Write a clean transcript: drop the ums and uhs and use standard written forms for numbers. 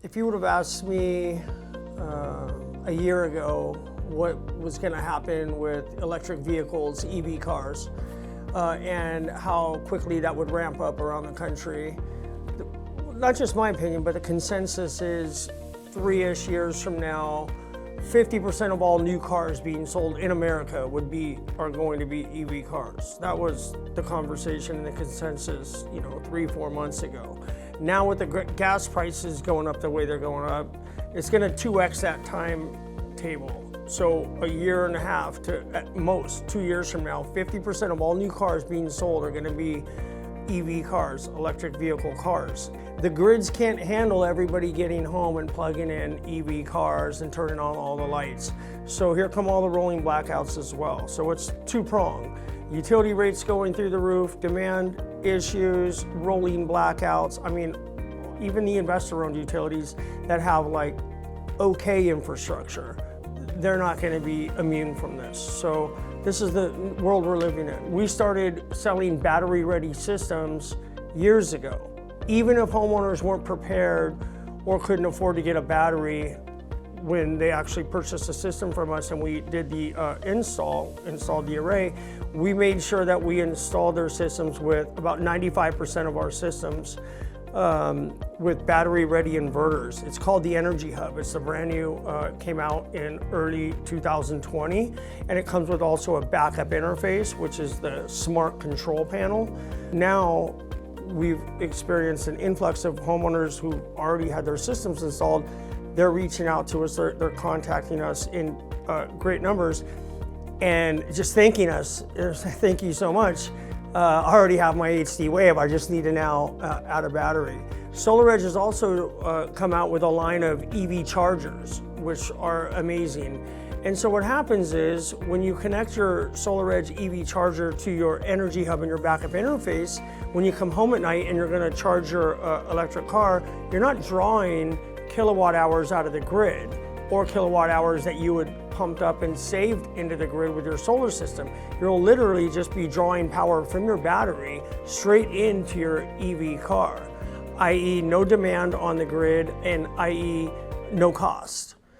If you would have asked me a year ago what was going to happen with electric vehicles, EV cars, and how quickly that would ramp up around the country, not just my opinion, but the consensus is 3-ish years from now, 50% of all new cars being sold in America are going to be EV cars. That was the conversation and the consensus, 3-4 months ago. Now with the gas prices going up the way they're going up, it's going to 2x that timetable. So a year and a half to at most 2 years from now, 50% of all new cars being sold are going to be EV cars, electric vehicle cars. The grids can't handle everybody getting home and plugging in EV cars and turning on all the lights. So here come all the rolling blackouts as well. So it's two-pronged. Utility rates going through the roof, demand issues, rolling blackouts. I mean, even the investor-owned utilities that have okay infrastructure, they're not going to be immune from this. So this is the world we're living in. We started selling battery-ready systems years ago. Even if homeowners weren't prepared or couldn't afford to get a battery when they actually purchased a system from us and we did the installed the array, we made sure that we installed their systems with about 95% of our systems with battery-ready inverters. It's called the Energy Hub. It's the brand new, came out in early 2020, and it comes with also a backup interface, which is the smart control panel. Now, we've experienced an influx of homeowners who already had their systems installed. They're reaching out to us, they're contacting us in great numbers and just thanking us. Thank you so much. I already have my HD Wave, I just need to now add a battery. SolarEdge has also come out with a line of EV chargers, which are amazing. And so what happens is when you connect your SolarEdge EV charger to your Energy Hub and your backup interface, when you come home at night and you're going to charge your electric car, you're not drawing kilowatt hours out of the grid or kilowatt hours that you would pumped up and saved into the grid with your solar system. You'll literally just be drawing power from your battery straight into your EV car, i.e. no demand on the grid and i.e. no cost.